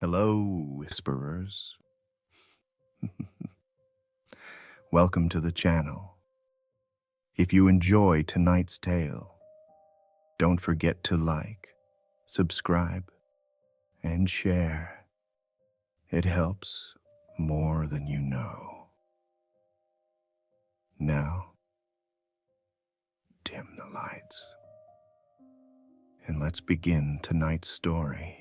Hello, whisperers. Welcome to the channel. If you enjoy tonight's tale, don't forget to like, subscribe, and share. It helps more than you know. Now, dim the lights, and let's begin tonight's story.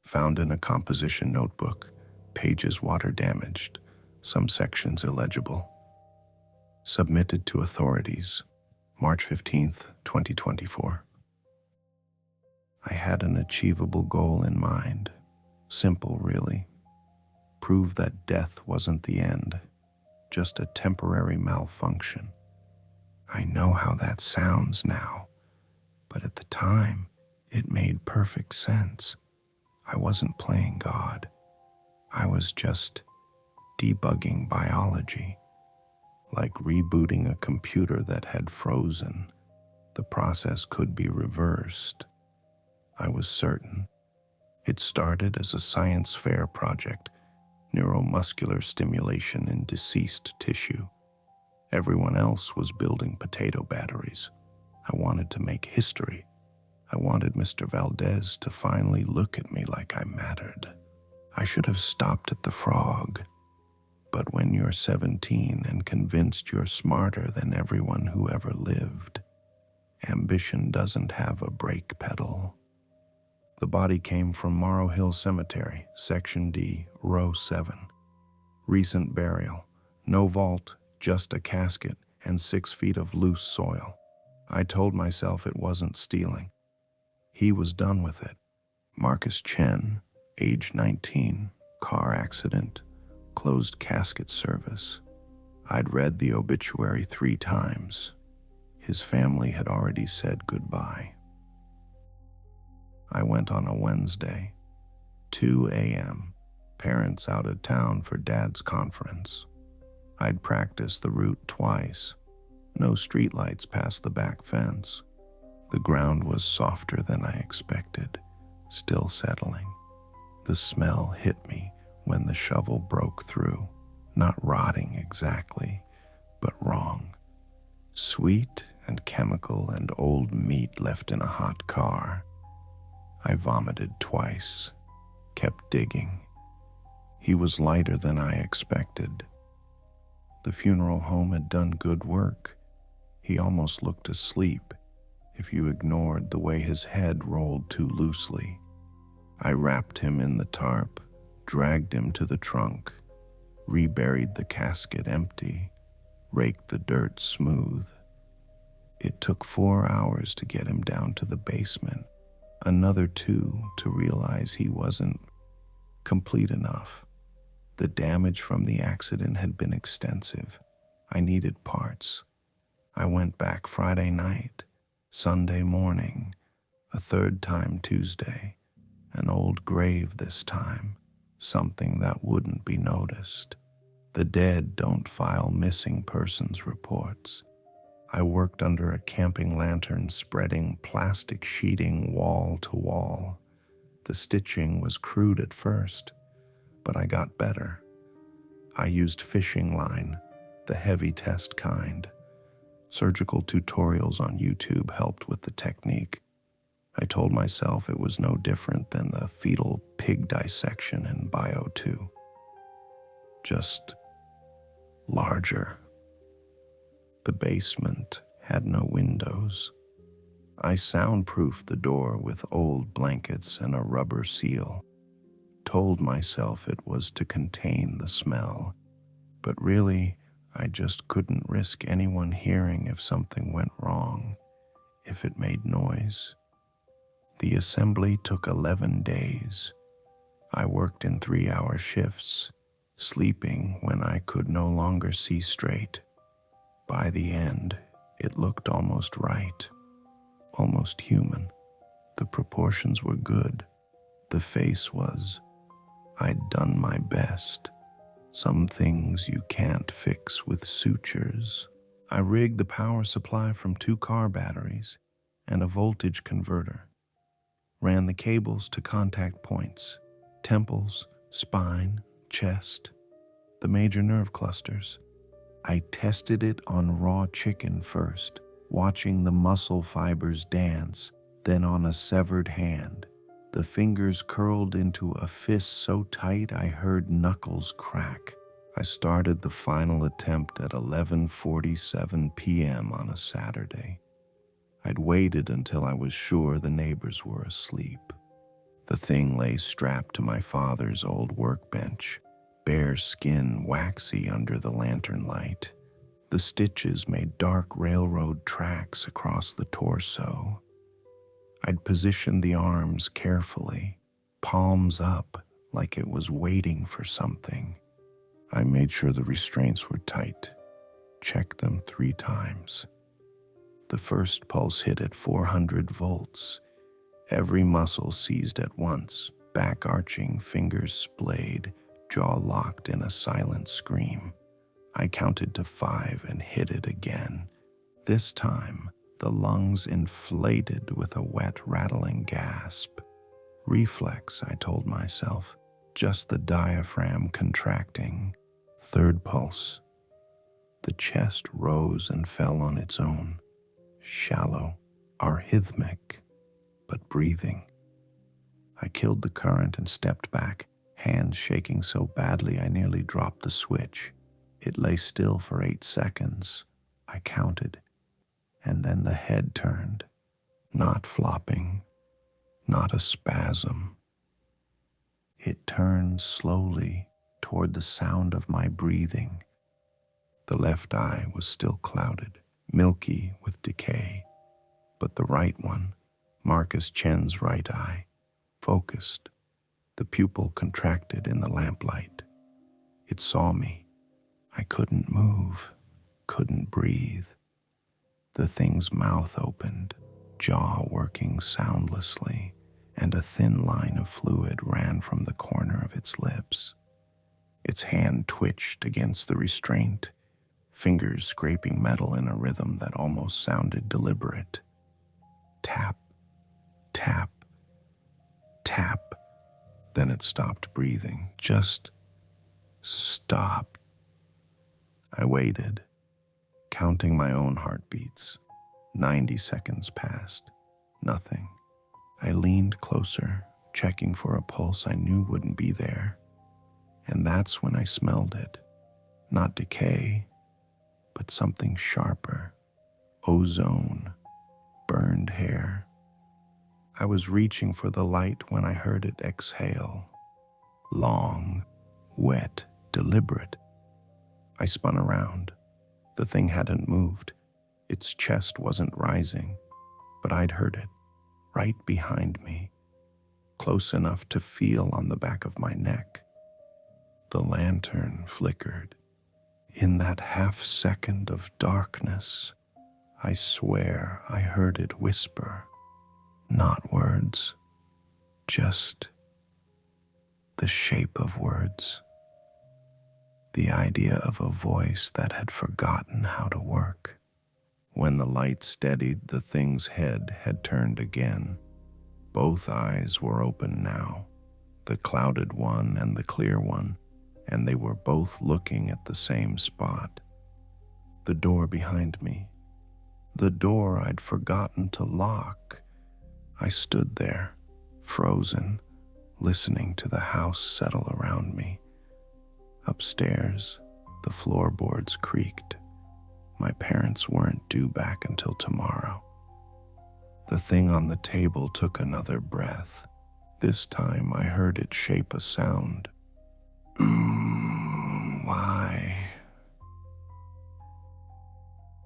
Found in a composition notebook, pages water damaged, some sections illegible. Submitted to authorities, March 15th, 2024. I had an achievable goal in mind. Simple, really. Prove that death wasn't the end, just a temporary malfunction. I know how that sounds now, but at the time, it made perfect sense. I wasn't playing God. I was just debugging biology, like rebooting a computer that had frozen. The process could be reversed. I was certain. It started as a science fair project, neuromuscular stimulation in deceased tissue. Everyone else was building potato batteries. I wanted to make history. I wanted Mr. Valdez to finally look at me like I mattered. I should have stopped at the frog. But when you're 17 and convinced you're smarter than everyone who ever lived, ambition doesn't have a brake pedal. The body came from Morrow Hill Cemetery, Section D, Row 7. Recent burial. No vault, just a casket and 6 feet of loose soil. I told myself it wasn't stealing. He was done with it. Marcus Chen, age 19, car accident, closed casket service. I'd read the obituary 3 times. His family had already said goodbye. I went on a Wednesday, 2 a.m., parents out of town for Dad's conference. I'd practiced the route twice. No streetlights past the back fence. The ground was softer than I expected, still settling. The smell hit me when the shovel broke through, not rotting exactly, but wrong. Sweet and chemical and old meat left in a hot car. I vomited twice, kept digging. He was lighter than I expected. The funeral home had done good work. He almost looked asleep, if you ignored the way his head rolled too loosely. I wrapped him in the tarp, dragged him to the trunk, reburied the casket empty, raked the dirt smooth. It took 4 hours to get him down to the basement, another 2 to realize he wasn't complete enough. The damage from the accident had been extensive. I needed parts. I went back Friday night, Sunday morning, a 3rd time Tuesday, an old grave this time, something that wouldn't be noticed. The dead don't file missing persons reports. I worked under a camping lantern spreading plastic sheeting wall to wall. The stitching was crude at first, but I got better. I used fishing line, the heavy test kind. Surgical tutorials on YouTube helped with the technique. I told myself it was no different than the fetal pig dissection in Bio 2. Just larger. The basement had no windows. I soundproofed the door with old blankets and a rubber seal. Told myself it was to contain the smell, but really, I just couldn't risk anyone hearing if something went wrong, if it made noise. The assembly took 11 days. I worked in 3-hour shifts, sleeping when I could no longer see straight. By the end, it looked almost right, almost human. The proportions were good. The face was, I'd done my best. Some things you can't fix with sutures. I rigged the power supply from 2 car batteries and a voltage converter. ran the cables to contact points, temples, spine, chest, the major nerve clusters. I tested it on raw chicken first, watching the muscle fibers dance, then on a severed hand. The fingers curled into a fist so tight I heard knuckles crack. I started the final attempt at 11:47 p.m. on a Saturday. I'd waited until I was sure the neighbors were asleep. The thing lay strapped to my father's old workbench, bare skin waxy under the lantern light. The stitches made dark railroad tracks across the torso. I'd positioned the arms carefully, palms up like it was waiting for something. I made sure the restraints were tight, checked them 3 times. The first pulse hit at 400 volts. Every muscle seized at once, back arching, fingers splayed, jaw locked in a silent scream. I counted to 5 and hit it again. This time, the lungs inflated with a wet, rattling gasp. Reflex, I told myself, just the diaphragm contracting. Third pulse. The chest rose and fell on its own. Shallow, arrhythmic, but breathing. I killed the current and stepped back, hands shaking so badly I nearly dropped the switch. It lay still for 8 seconds. I counted, and then the head turned. Not flopping, not a spasm. It turned slowly toward the sound of my breathing. The left eye was still clouded, milky with decay, but the right one, Marcus Chen's right eye, focused, the pupil contracted in the lamplight. It saw me. I couldn't move, couldn't breathe. The thing's mouth opened, jaw working soundlessly, and a thin line of fluid ran from the corner of its lips. Its hand twitched against the restraint, fingers scraping metal in a rhythm that almost sounded deliberate. Tap, tap, tap. Then it stopped breathing. Just stopped. I waited, counting my own heartbeats. 90 seconds passed. Nothing. I leaned closer, checking for a pulse I knew wouldn't be there. And that's when I smelled it. Not decay, but something sharper. Ozone. Burned hair. I was reaching for the light when I heard it exhale. Long, wet, deliberate. I spun around. The thing hadn't moved. Its chest wasn't rising, but I'd heard it, right behind me, close enough to feel on the back of my neck. The lantern flickered. In that half-second of darkness, I swear I heard it whisper. Not words, just the shape of words. The idea of a voice that had forgotten how to work. When the light steadied, the thing's head had turned again. Both eyes were open now, the clouded one and the clear one, and they were both looking at the same spot. The door behind me. The door I'd forgotten to lock. I stood there, frozen, listening to the house settle around me. Upstairs, the floorboards creaked. My parents weren't due back until tomorrow. The thing on the table took another breath. This time I heard it shape a sound. Why?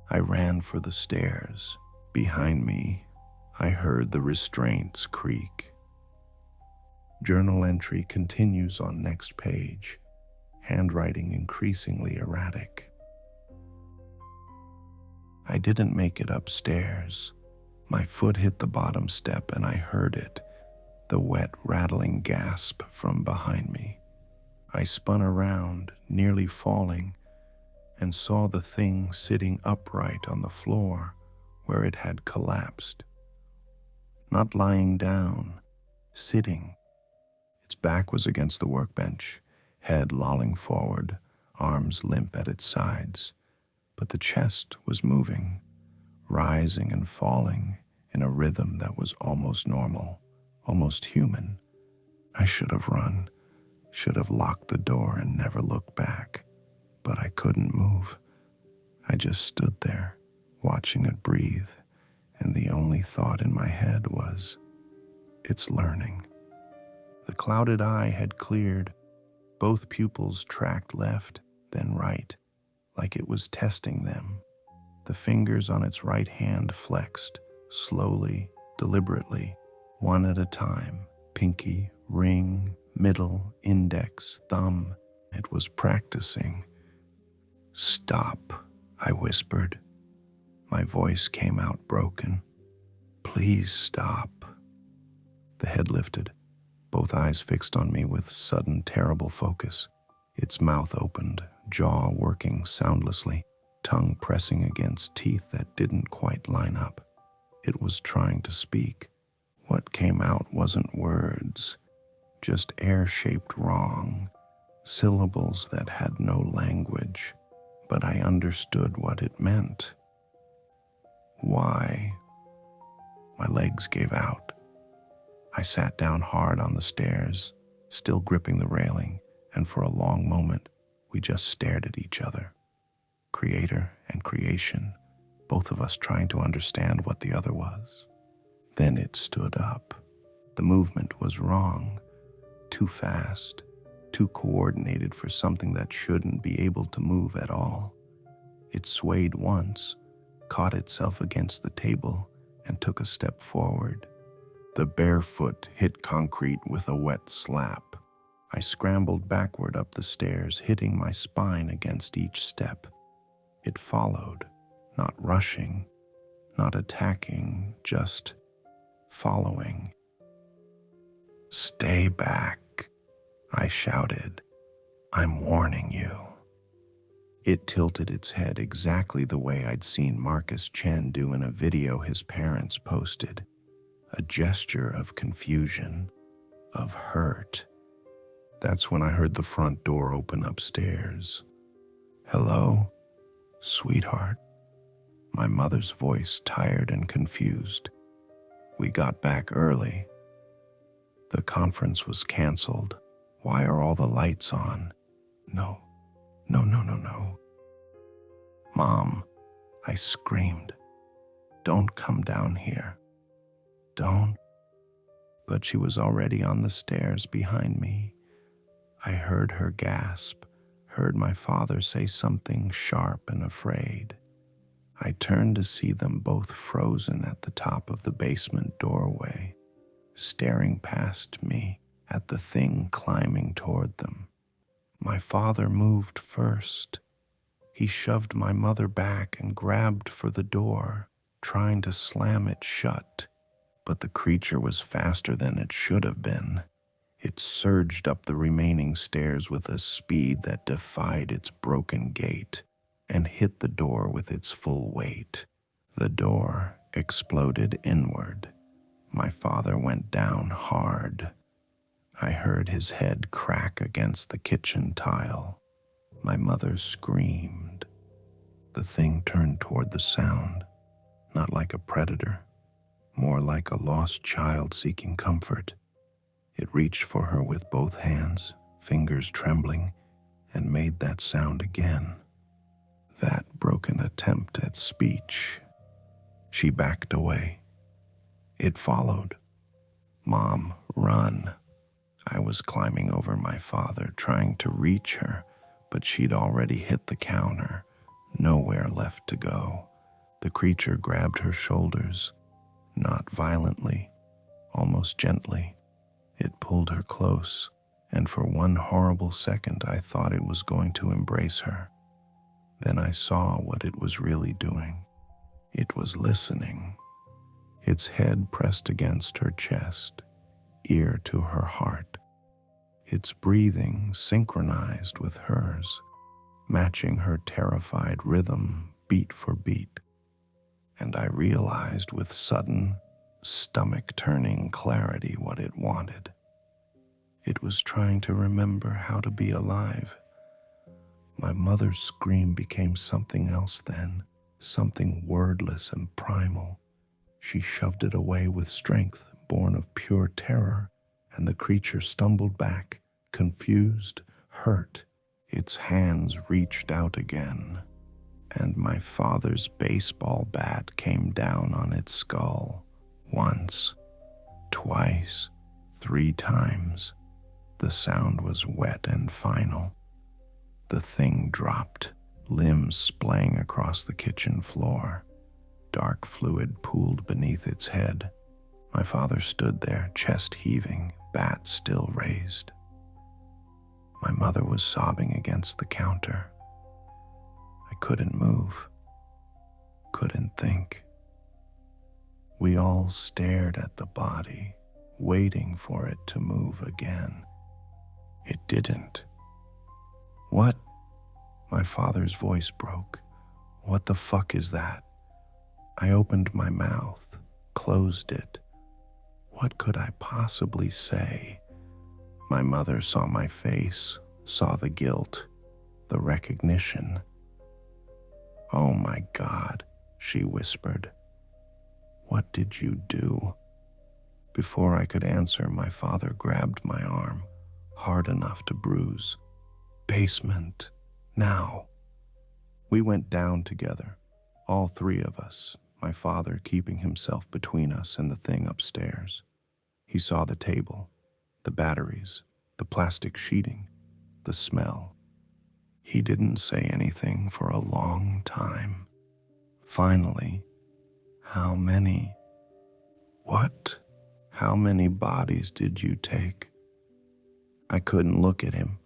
I ran for the stairs. Behind me, I heard the restraints creak. Journal entry continues on next page, handwriting increasingly erratic. I didn't make it upstairs. My foot hit the bottom step and I heard it, the wet, rattling gasp from behind me. I spun around, nearly falling, and saw the thing sitting upright on the floor where it had collapsed. Not lying down, sitting. Its back was against the workbench, head lolling forward, arms limp at its sides. But the chest was moving, rising and falling in a rhythm that was almost normal, almost human. I should have run, should have locked the door and never looked back. But I couldn't move. I just stood there, watching it breathe, and the only thought in my head was, it's learning. The clouded eye had cleared. Both pupils tracked left, then right, like it was testing them. The fingers on its right hand flexed, slowly, deliberately, one at a time. Pinky, ring, middle, index, thumb. It was practicing. Stop, I whispered. My voice came out broken. Please stop. The head lifted, both eyes fixed on me with sudden, terrible focus. Its mouth opened, jaw working soundlessly, tongue pressing against teeth that didn't quite line up. It was trying to speak. What came out wasn't words, just air-shaped wrong, syllables that had no language, but I understood what it meant. Why? My legs gave out. I sat down hard on the stairs, still gripping the railing, and for a long moment, we just stared at each other. Creator and creation, both of us trying to understand what the other was. Then it stood up. The movement was wrong, too fast, too coordinated for something that shouldn't be able to move at all. It swayed once, caught itself against the table, and took a step forward. The bare foot hit concrete with a wet slap. I scrambled backward up the stairs, hitting my spine against each step. It followed, not rushing, not attacking, just following. Stay back, I shouted. I'm warning you. It tilted its head exactly the way I'd seen Marcus Chen do in a video his parents posted. A gesture of confusion, of hurt. That's when I heard the front door open upstairs. Hello, sweetheart. My mother's voice, tired and confused. We got back early. The conference was canceled. Why are all the lights on? No. Mom, I screamed. Don't come down here. Don't. But she was already on the stairs behind me. I heard her gasp, heard my father say something sharp and afraid. I turned to see them both frozen at the top of the basement doorway, staring past me at the thing climbing toward them. My father moved first. He shoved my mother back and grabbed for the door, trying to slam it shut. But the creature was faster than it should have been. It surged up the remaining stairs with a speed that defied its broken gait and hit the door with its full weight. The door exploded inward. My father went down hard. I heard his head crack against the kitchen tile. My mother screamed. The thing turned toward the sound, not like a predator, more like a lost child seeking comfort. It reached for her with both hands, fingers trembling, and made that sound again. That broken attempt at speech. She backed away. It followed. Mom, run. I was climbing over my father, trying to reach her, but she'd already hit the counter. Nowhere left to go. The creature grabbed her shoulders, not violently, almost gently. It pulled her close, and for one horrible second I thought it was going to embrace her. Then I saw what it was really doing. It was listening. Its head pressed against her chest, ear to her heart. Its breathing synchronized with hers, matching her terrified rhythm beat for beat. And I realized with sudden, stomach-turning clarity what it wanted. It was trying to remember how to be alive. My mother's scream became something else then, something wordless and primal. She shoved it away with strength born of pure terror, and the creature stumbled back, confused, hurt. Its hands reached out again, and my father's baseball bat came down on its skull. Once, twice, 3 times. The sound was wet and final. The thing dropped, limbs splaying across the kitchen floor. Dark fluid pooled beneath its head. My father stood there, chest heaving, bat still raised. My mother was sobbing against the counter. I couldn't move, couldn't think. We all stared at the body, waiting for it to move again. It didn't. What? My father's voice broke. What the fuck is that? I opened my mouth, closed it. What could I possibly say? My mother saw my face, saw the guilt, the recognition. "Oh my God," she whispered. "What did you do?" Before I could answer, my father grabbed my arm, hard enough to bruise. "Basement, now." We went down together, all 3 of us, my father keeping himself between us and the thing upstairs. He saw the table, the batteries, the plastic sheeting, the smell. He didn't say anything for a long time. Finally, "How many?" "What? How many bodies did you take?" I couldn't look at him.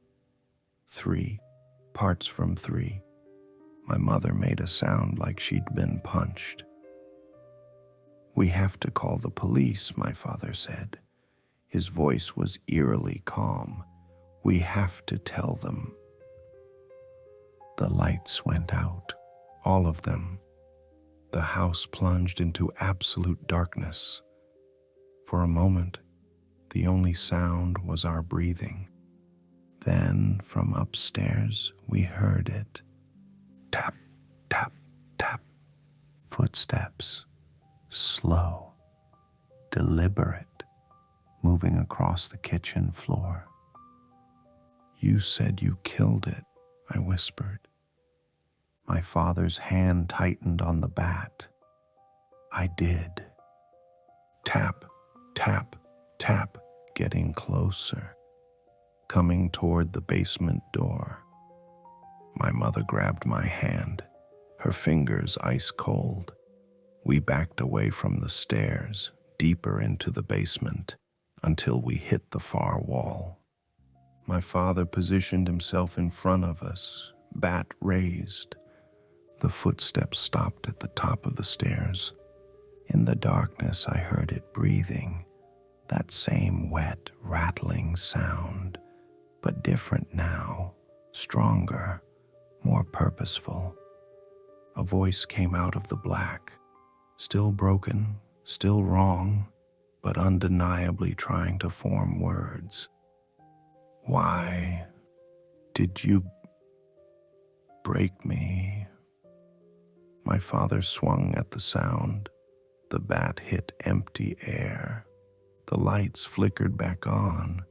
3, parts from 3. My mother made a sound like she'd been punched. "We have to call the police," my father said. His voice was eerily calm. "We have to tell them." The lights went out, all of them. The house plunged into absolute darkness. For a moment, the only sound was our breathing. Then, from upstairs, we heard it. Tap, tap, tap. Footsteps. Slow, deliberate, moving across the kitchen floor. "You said you killed it," I whispered. My father's hand tightened on the bat. "I did." Tap, tap, tap, getting closer, coming toward the basement door. My mother grabbed my hand, her fingers ice cold. We backed away from the stairs, deeper into the basement, until we hit the far wall. My father positioned himself in front of us, bat raised. The footsteps stopped at the top of the stairs. In the darkness, I heard it breathing, that same wet, rattling sound, but different now, stronger, more purposeful. A voice came out of the black, still broken, still wrong, but undeniably trying to form words. "Why did you break me?" My father swung at the sound. The bat hit empty air. The lights flickered back on.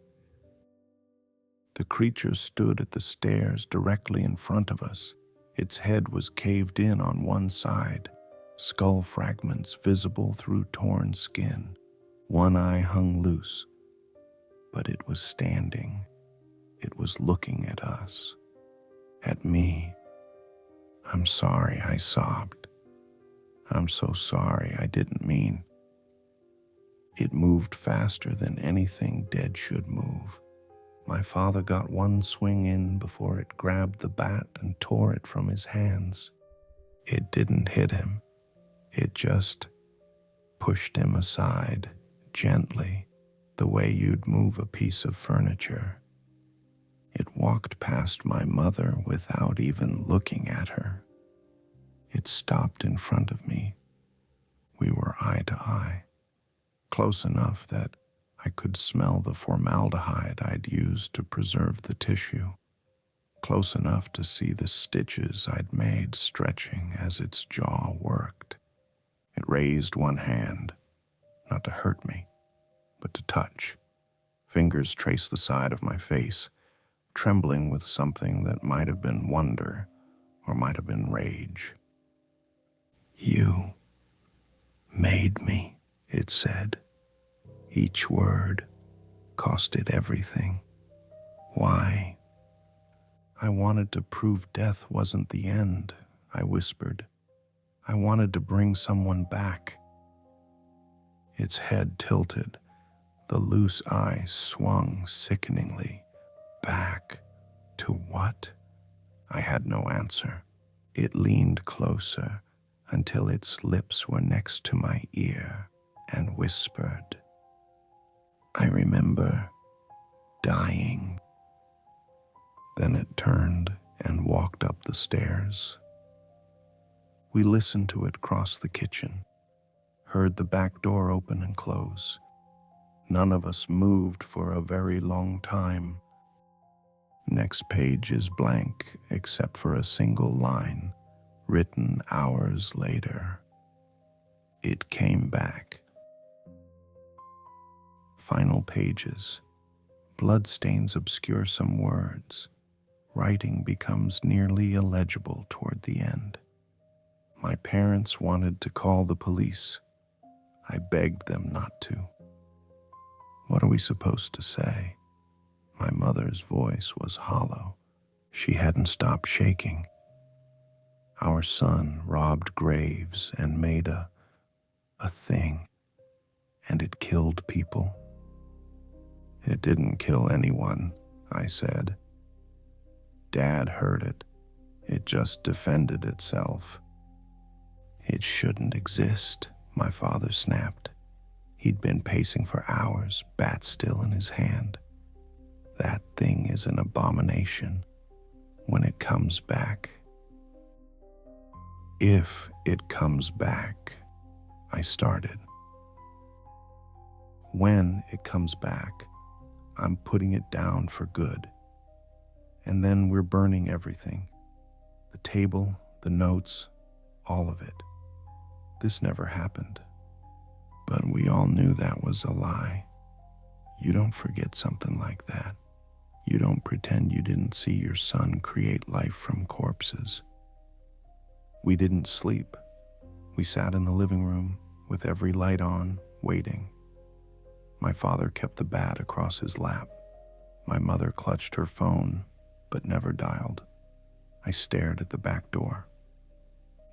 The creature stood at the stairs directly in front of us. Its head was caved in on one side, skull fragments visible through torn skin. One eye hung loose, but it was standing. It was looking at us, at me. "I'm sorry," I sobbed. "I'm so sorry, I didn't mean." It moved faster than anything dead should move. My father got one swing in before it grabbed the bat and tore it from his hands. It didn't hit him. It just pushed him aside, gently, the way you'd move a piece of furniture. It walked past my mother without even looking at her. It stopped in front of me. We were eye to eye. close enough that I could smell the formaldehyde I'd used to preserve the tissue, close enough to see the stitches I'd made stretching as its jaw worked. It raised one hand, not to hurt me, but to touch. Fingers traced the side of my face, trembling with something that might have been wonder or might have been rage. "You made me," it said. Each word costed everything. "Why?" "I wanted to prove death wasn't the end," I whispered. "I wanted to bring someone back." Its head tilted. The loose eye swung sickeningly. Back to what? I had no answer. It leaned closer until its lips were next to my ear and whispered, "I remember dying." Then it turned and walked up the stairs. We listened to it cross the kitchen, heard the back door open and close. None of us moved for a very long time. Next page is blank except for a single line written hours later. It came back. Final pages. Bloodstains obscure some words. Writing becomes nearly illegible toward the end. My parents wanted to call the police. I begged them not to. What are we supposed to say? My mother's voice was hollow. She hadn't stopped shaking. Our son robbed graves and made a thing, and it killed people. It didn't kill anyone, I said. Dad heard it. It just defended itself. It shouldn't exist, my father snapped. He'd been pacing for hours, bat still in his hand. That thing is an abomination when it comes back. If it comes back, I started. When it comes back, I'm putting it down for good. And then we're burning everything. The table, the notes, all of it. This never happened. But we all knew that was a lie. You don't forget something like that. You don't pretend you didn't see your son create life from corpses. We didn't sleep. We sat in the living room with every light on, waiting. My father kept the bat across his lap. My mother clutched her phone, but never dialed. I stared at the back door.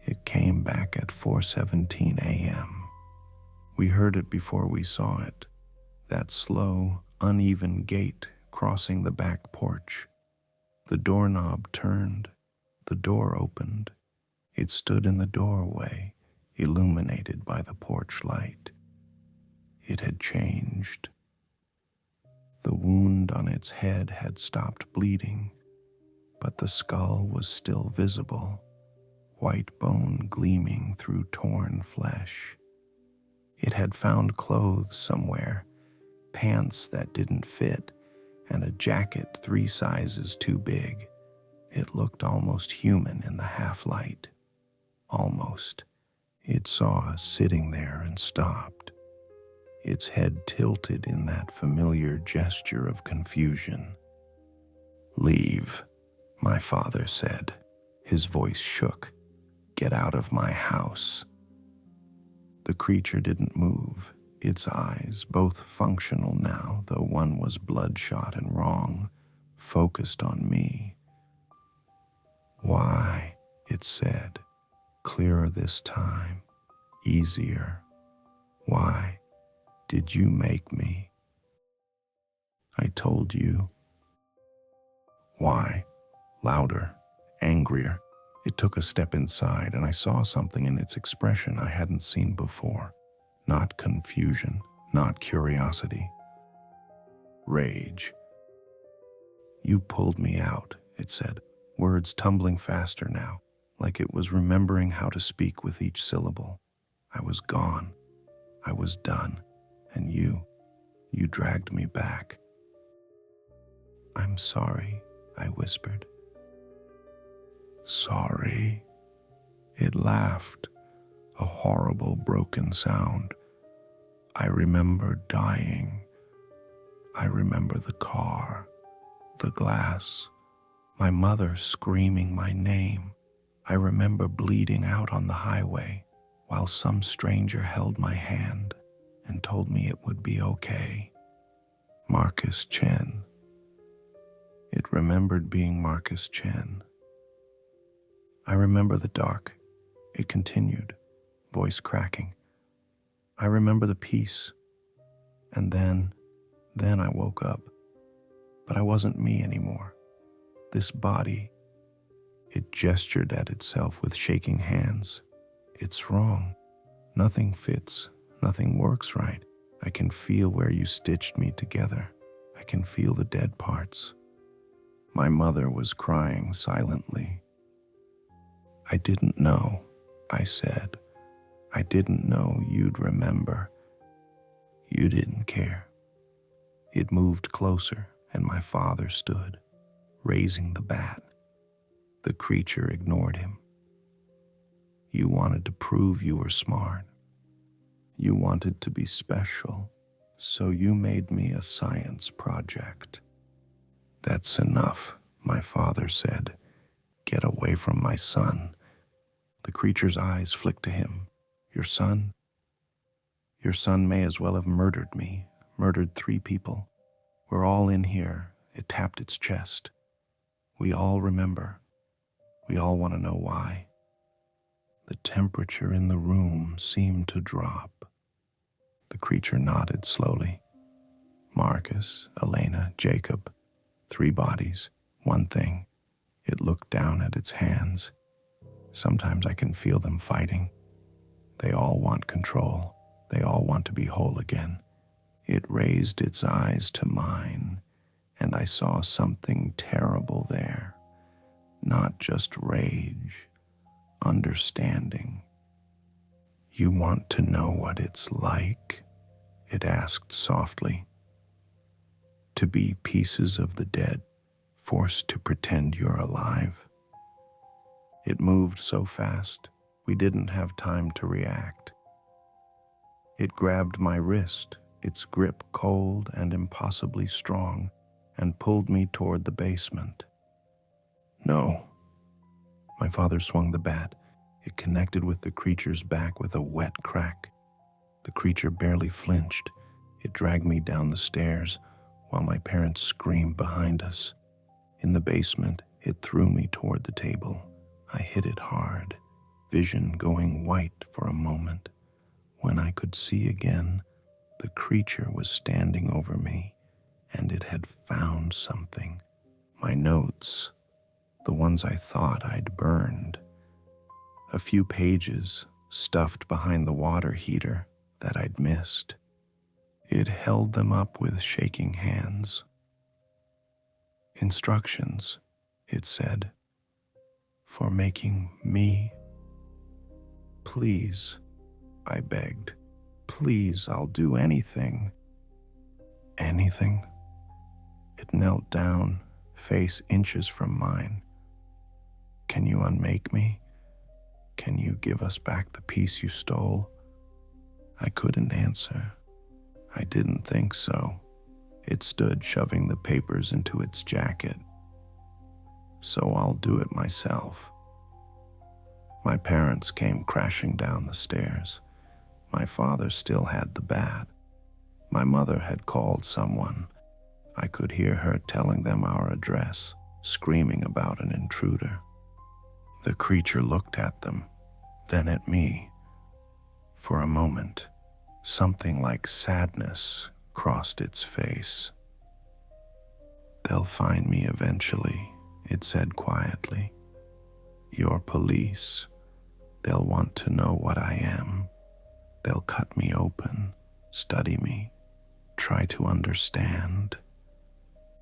It came back at 4:17 a.m. We heard it before we saw it. That slow, uneven gait crossing the back porch. The doorknob turned. The door opened. It stood in the doorway, illuminated by the porch light. It had changed. The wound on its head had stopped bleeding, but the skull was still visible, white bone gleaming through torn flesh. It had found clothes somewhere, pants that didn't fit, and a jacket 3 sizes too big. It looked almost human in the half-light. Almost. It saw us sitting there and stopped. Its head tilted in that familiar gesture of confusion. "Leave," my father said. His voice shook. "Get out of my house." The creature didn't move. Its eyes, both functional now, though one was bloodshot and wrong, focused on me. "Why?" it said, clearer this time, easier. "Why did you make me?" "I told you." "Why?" Louder, angrier. It took a step inside, and I saw something in its expression I hadn't seen before. Not confusion, not curiosity. Rage. "You pulled me out," it said, words tumbling faster now, like it was remembering how to speak with each syllable. I was gone. I was done. and you dragged me back. I'm sorry, I whispered. Sorry? It laughed, a horrible broken sound. I remember dying. I remember the car, the glass, my mother screaming my name. I remember bleeding out on the highway while some stranger held my hand and told me it would be okay. Marcus Chen. It remembered being Marcus Chen. I remember the dark. It continued, voice cracking. I remember the peace. And then I woke up. But I wasn't me anymore. This body, it gestured at itself with shaking hands. It's wrong. Nothing fits. Nothing works right. I can feel where you stitched me together. I can feel the dead parts. My mother was crying silently. I didn't know, I said. I didn't know you'd remember. You didn't care. It moved closer, and my father stood, raising the bat. The creature ignored him. You wanted to prove you were smart. You wanted to be special, so you made me a science project. That's enough, my father said. Get away from my son. The creature's eyes flicked to him. Your son? Your son may as well have murdered me, murdered 3 people. We're all in here. It tapped its chest. We all remember. We all want to know why. The temperature in the room seemed to drop. The creature nodded slowly. Marcus, Elena, Jacob. 3 bodies, 1 thing. It looked down at its hands. Sometimes I can feel them fighting. They all want control. They all want to be whole again. It raised its eyes to mine, and I saw something terrible there. Not just rage, understanding. You want to know what it's like? It asked softly. To be pieces of the dead, forced to pretend you're alive. It moved so fast, we didn't have time to react. It grabbed my wrist, its grip cold and impossibly strong, and pulled me toward the basement. No. My father swung the bat. It connected with the creature's back with a wet crack. The creature barely flinched. It dragged me down the stairs while my parents screamed behind us. In the basement, it threw me toward the table. I hit it hard, vision going white for a moment. When I could see again, the creature was standing over me, and it had found something. My notes, the ones I thought I'd burned. A few pages stuffed behind the water heater that I'd missed. It held them up with shaking hands. Instructions, it said, for making me. Please, I begged. Please, I'll do anything. Anything? It knelt down, face inches from mine. Can you unmake me? Can you give us back the piece you stole? I couldn't answer. I didn't think so. It stood shoving the papers into its jacket. So I'll do it myself. My parents came crashing down the stairs. My father still had the bat. My mother had called someone. I could hear her telling them our address, screaming about an intruder. The creature looked at them, then at me. For a moment, something like sadness crossed its face. They'll find me eventually, it said quietly. Your police. They'll want to know what I am. They'll cut me open, study me, try to understand.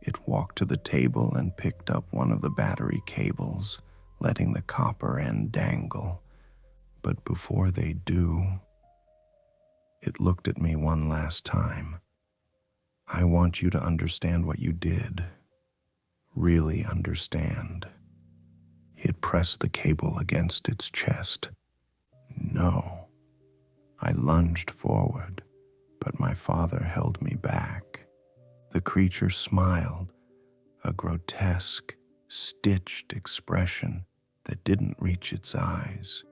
It walked to the table and picked up one of the battery cables, letting the copper end dangle. But before they do, It looked at me one last time. I want you to understand what you did. Really understand. It pressed the cable against its chest. No. I lunged forward, but my father held me back. The creature smiled, a grotesque, stitched expression that didn't reach its eyes.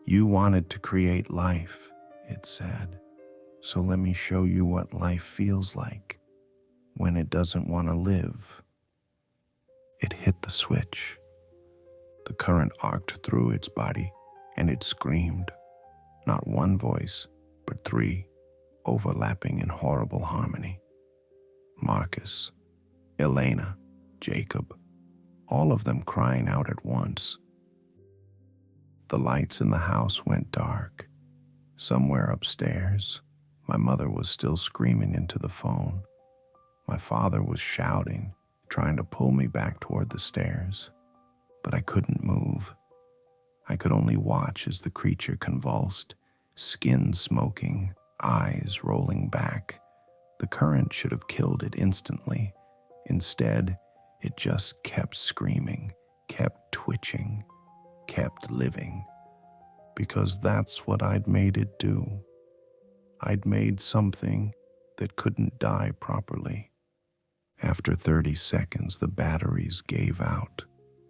You wanted to create life, it said. So let me show you what life feels like when it doesn't want to live. It hit the switch. The current arced through its body, and it screamed. Not one voice, but three, overlapping in horrible harmony. Marcus, Elena, Jacob, all of them crying out at once. The lights in the house went dark. Somewhere upstairs, my mother was still screaming into the phone. My father was shouting, trying to pull me back toward the stairs, but I couldn't move. I could only watch as the creature convulsed, skin smoking, eyes rolling back. The current should have killed it instantly. Instead, it just kept screaming, kept twitching, kept living. Because that's what I'd made it do. I'd made something that couldn't die properly. After 30 seconds, the batteries gave out.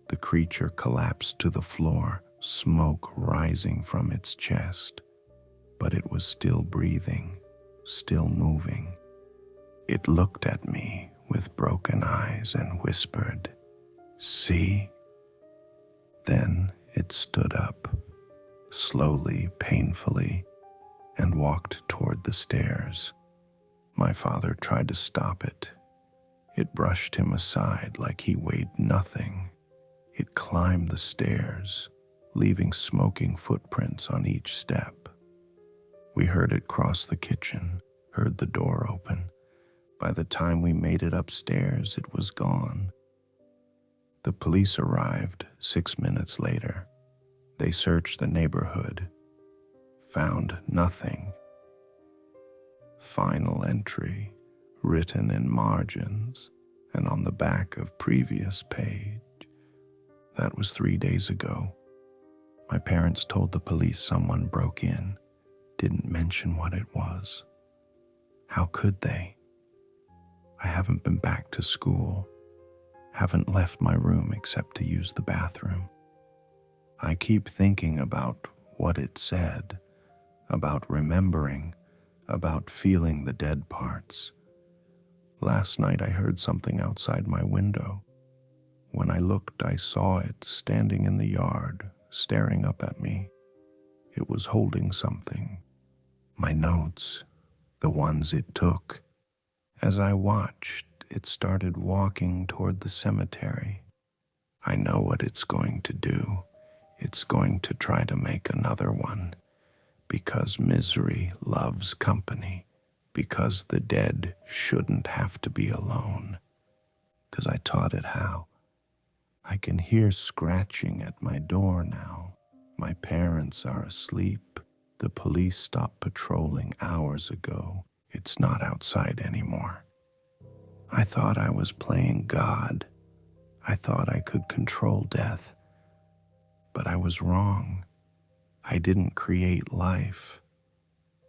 The creature collapsed to the floor, smoke rising from its chest. But it was still breathing, still moving. It looked at me with broken eyes and whispered, "See?" Then it stood up, slowly, painfully, and walked toward the stairs. My father tried to stop it. It brushed him aside like he weighed nothing. It climbed the stairs, leaving smoking footprints on each step. We heard it cross the kitchen, heard the door open. By the time we made it upstairs, it was gone. The police arrived 6 minutes later. They searched the neighborhood, found nothing. Final entry, written in margins and on the back of previous page. That was 3 days ago. My parents told the police someone broke in, didn't mention what it was. How could they? I haven't been back to school, haven't left my room except to use the bathroom. I keep thinking about what it said, about remembering, about feeling the dead parts. Last night I heard something outside my window. When I looked, I saw it standing in the yard, staring up at me. It was holding something. My notes, the ones it took. As I watched, it started walking toward the cemetery. I know what it's going to do. It's going to try to make another one. Because misery loves company. Because the dead shouldn't have to be alone. Because I taught it how. I can hear scratching at my door now. My parents are asleep. The police stopped patrolling hours ago. It's not outside anymore. I thought I was playing God. I thought I could control death. But I was wrong. I didn't create life.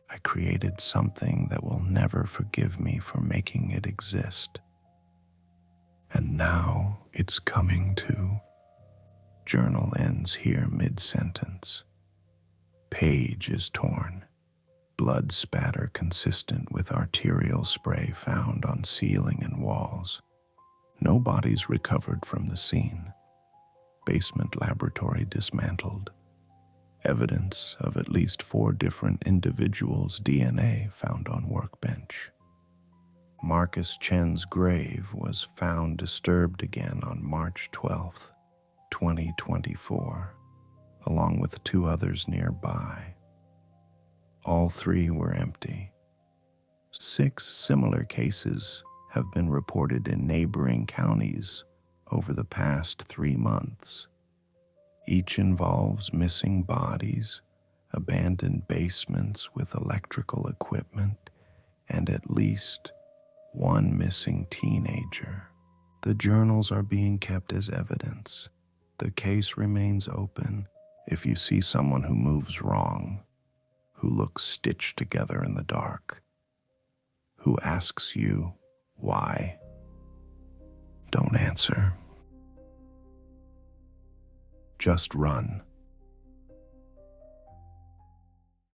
I created something that will never forgive me for making it exist. And now it's coming to. Journal ends here mid-sentence. Page is torn. Blood spatter consistent with arterial spray found on ceiling and walls. No bodies recovered from the scene. Basement laboratory dismantled. Evidence of at least 4 different individuals' DNA found on workbench. Marcus Chen's grave was found disturbed again on March 12th, 2024, along with 2 others nearby. All 3 were empty. 6 similar cases have been reported in neighboring counties over the past 3 months. Each involves missing bodies, abandoned basements with electrical equipment, and at least one missing teenager. The journals are being kept as evidence. The case remains open. If you see someone who moves wrong, who looks stitched together in the dark, who asks you why, don't answer. Just run.